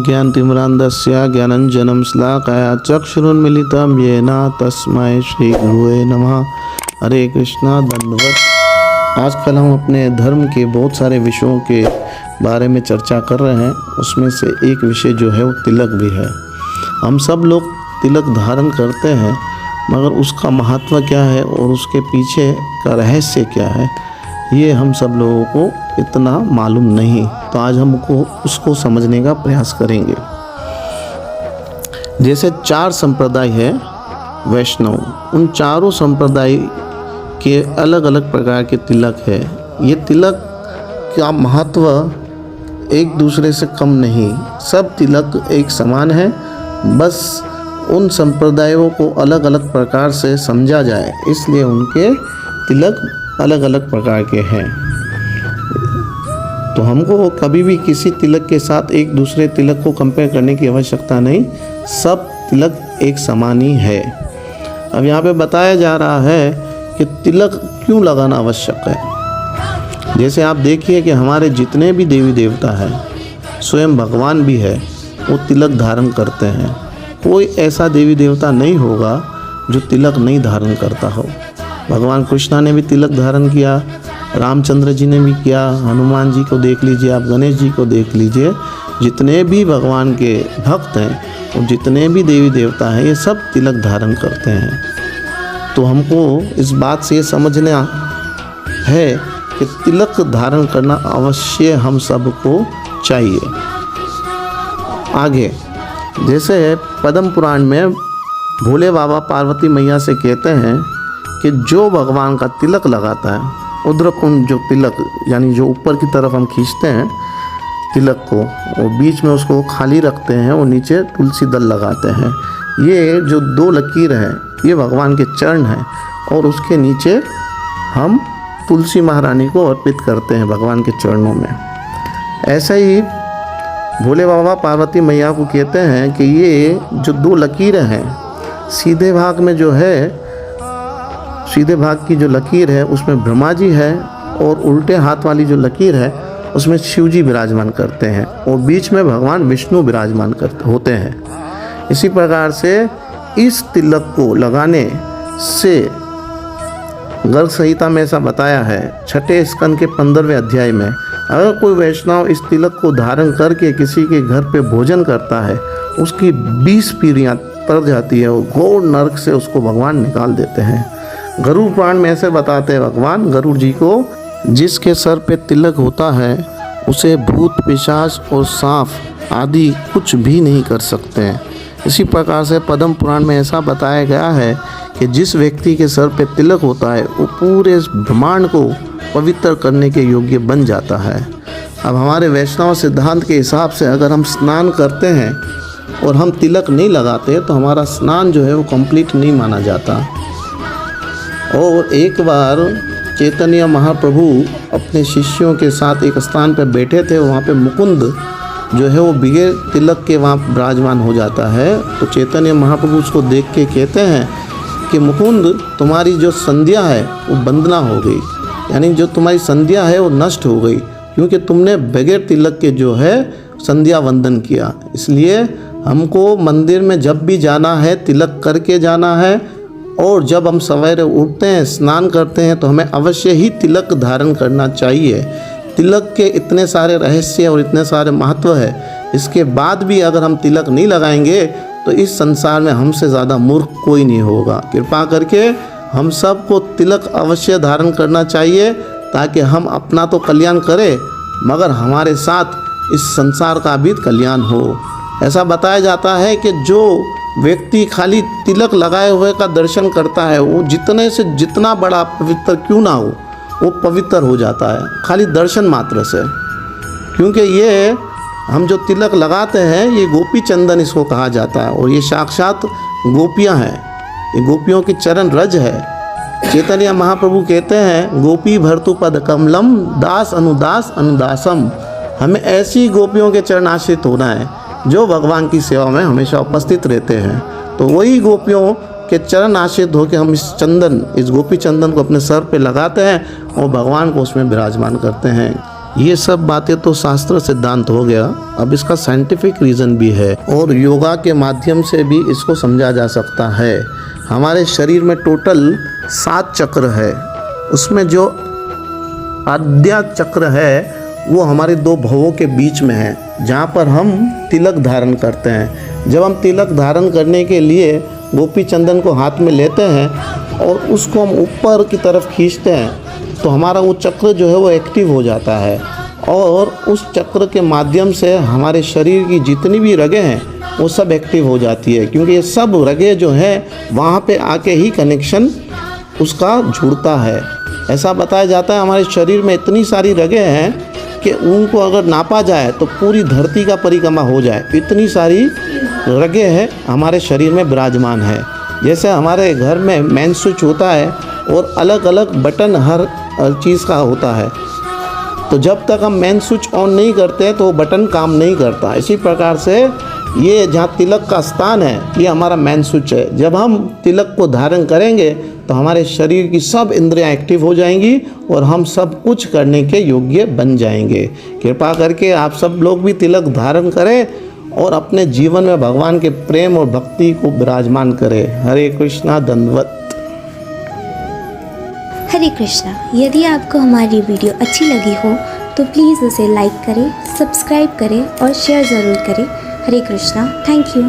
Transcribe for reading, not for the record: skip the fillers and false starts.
अज्ञानतिमिरान्धस्य ज्ञानञ्जनं श्लाकया चक्षुरुन्मीलितं येन तस्मै श्रीगुरुवे नमः। हरे कृष्णा दंडवत। आजकल हम अपने धर्म के बहुत सारे विषयों के बारे में चर्चा कर रहे हैं। उसमें से एक विषय जो है वो तिलक भी है। हम सब लोग तिलक धारण करते हैं, मगर उसका महत्व क्या है और उसके पीछे का रहस्य क्या है, ये हम सब लोगों को इतना मालूम नहीं। तो आज हमको उसको समझने का प्रयास करेंगे। जैसे 4 संप्रदाय है वैष्णव, उन चारों संप्रदाय के अलग अलग प्रकार के तिलक है। ये तिलक का महत्व एक दूसरे से कम नहीं, सब तिलक एक समान है। बस उन संप्रदायों को अलग अलग प्रकार से समझा जाए, इसलिए उनके तिलक अलग अलग प्रकार के हैं। तो हमको कभी भी किसी तिलक के साथ एक दूसरे तिलक को कंपेयर करने की आवश्यकता नहीं, सब तिलक एक समान ही है। अब यहाँ पे बताया जा रहा है कि तिलक क्यों लगाना आवश्यक है। जैसे आप देखिए कि हमारे जितने भी देवी देवता हैं, स्वयं भगवान भी है, वो तिलक धारण करते हैं। कोई ऐसा देवी देवता नहीं होगा जो तिलक नहीं धारण करता हो। भगवान कृष्णा ने भी तिलक धारण किया, रामचंद्र जी ने भी किया, हनुमान जी को देख लीजिए, आप गणेश जी को देख लीजिए। जितने भी भगवान के भक्त हैं और जितने भी देवी देवता हैं, ये सब तिलक धारण करते हैं। तो हमको इस बात से ये समझना है कि तिलक धारण करना अवश्य हम सबको चाहिए। आगे जैसे पद्म पुराण में भोले बाबा पार्वती मैया से कहते हैं कि जो भगवान का तिलक लगाता है, उद्रकुंड जो तिलक यानी जो ऊपर की तरफ हम खींचते हैं तिलक को, और बीच में उसको खाली रखते हैं और नीचे तुलसी दल लगाते हैं, ये जो 2 लकीर हैं ये भगवान के चरण हैं, और उसके नीचे हम तुलसी महारानी को अर्पित करते हैं भगवान के चरणों में। ऐसा ही भोले बाबा पार्वती मैया को कहते हैं कि ये जो 2 लकीरें हैं, सीधे भाग में जो है, सीधे भाग की जो लकीर है उसमें ब्रह्मा जी है, और उल्टे हाथ वाली जो लकीर है उसमें शिव जी विराजमान करते हैं, और बीच में भगवान विष्णु विराजमान करते होते हैं। इसी प्रकार से इस तिलक को लगाने से गर्ग संहिता में ऐसा बताया है, 6 स्कंद के 15वें अध्याय में, अगर कोई वैष्णव इस तिलक को धारण करके किसी के घर पे भोजन करता है, उसकी 20 पीढ़ियाँ तर जाती है और घोर नरक से उसको भगवान निकाल देते हैं। गरुड़ पुराण में ऐसे बताते हैं भगवान गरुड़ जी को, जिसके सर पे तिलक होता है उसे भूत पिशाच और सांप आदि कुछ भी नहीं कर सकते हैं। इसी प्रकार से पद्म पुराण में ऐसा बताया गया है कि जिस व्यक्ति के सर पे तिलक होता है वो पूरे ब्रह्मांड को पवित्र करने के योग्य बन जाता है। अब हमारे वैष्णव सिद्धांत के हिसाब से अगर हम स्नान करते हैं और हम तिलक नहीं लगाते तो हमारा स्नान जो है वो कंप्लीट नहीं माना जाता। और एक बार चैतन्य महाप्रभु अपने शिष्यों के साथ एक स्थान पर बैठे थे, वहाँ पे मुकुंद जो है वो बगैर तिलक के वहाँ विराजमान हो जाता है। तो चैतन्य महाप्रभु उसको देख के कहते हैं कि मुकुंद, तुम्हारी जो संध्या है वो बंदना हो गई, यानी जो तुम्हारी संध्या है वो नष्ट हो गई, क्योंकि तुमने बगैर तिलक के जो है संध्या वंदन किया। इसलिए हमको मंदिर में जब भी जाना है तिलक करके जाना है, और जब हम सवेरे उठते हैं स्नान करते हैं तो हमें अवश्य ही तिलक धारण करना चाहिए। तिलक के इतने सारे रहस्य और इतने सारे महत्व है, इसके बाद भी अगर हम तिलक नहीं लगाएंगे तो इस संसार में हमसे ज़्यादा मूर्ख कोई नहीं होगा। कृपा करके हम सबको तिलक अवश्य धारण करना चाहिए, ताकि हम अपना तो कल्याण करें मगर हमारे साथ इस संसार का भी कल्याण हो। ऐसा बताया जाता है कि जो व्यक्ति खाली तिलक लगाए हुए का दर्शन करता है, वो जितने से जितना बड़ा पवित्र क्यों ना हो, वो पवित्र हो जाता है खाली दर्शन मात्र से। क्योंकि ये हम जो तिलक लगाते हैं ये गोपी चंदन इसको कहा जाता है, और ये साक्षात गोपियाँ हैं, ये गोपियों की चरण रज है। चैतन्य महाप्रभु कहते हैं, गोपी भर्तु पद कमलम दास अनुदास अनुदासम। हमें ऐसी गोपियों के चरण आश्रित होना है जो भगवान की सेवा में हमेशा उपस्थित रहते हैं। तो वही गोपियों के चरण आश्रित होकर हम इस चंदन, इस गोपी चंदन को अपने सर पे लगाते हैं और भगवान को उसमें विराजमान करते हैं। ये सब बातें तो शास्त्र सिद्धांत हो गया, अब इसका साइंटिफिक रीज़न भी है और योगा के माध्यम से भी इसको समझा जा सकता है। हमारे शरीर में टोटल 7 चक्र है, उसमें जो आद्या चक्र है वो हमारे 2 भवों के बीच में है, जहाँ पर हम तिलक धारण करते हैं। जब हम तिलक धारण करने के लिए गोपी चंदन को हाथ में लेते हैं और उसको हम ऊपर की तरफ खींचते हैं तो हमारा वो चक्र जो है वो एक्टिव हो जाता है और उस चक्र के माध्यम से हमारे शरीर की जितनी भी रगें हैं वो सब एक्टिव हो जाती है, क्योंकि ये सब रगें जो हैं वहाँ पे आके ही कनेक्शन उसका जुड़ता है। ऐसा बताया जाता है हमारे शरीर में इतनी सारी रगें हैं कि उनको अगर नापा जाए तो पूरी धरती का परिक्रमा हो जाए, इतनी सारी रगें हैं हमारे शरीर में विराजमान है। जैसे हमारे घर में मेन स्विच होता है और अलग अलग बटन हर चीज़ का होता है, तो जब तक हम मेन स्विच ऑन नहीं करते तो वो बटन काम नहीं करता। इसी प्रकार से ये जहाँ तिलक का स्थान है ये हमारा मेन स्विच है। जब हम तिलक को धारण करेंगे तो हमारे शरीर की सब इंद्रियां एक्टिव हो जाएंगी और हम सब कुछ करने के योग्य बन जाएंगे। कृपा करके आप सब लोग भी तिलक धारण करें और अपने जीवन में भगवान के प्रेम और भक्ति को विराजमान करें। हरे कृष्णा, दंडवत। हरे कृष्णा। यदि आपको हमारी वीडियो अच्छी लगी हो तो प्लीज़ उसे लाइक करें, सब्सक्राइब करें और शेयर ज़रूर करें। हरे कृष्णा। Thank you.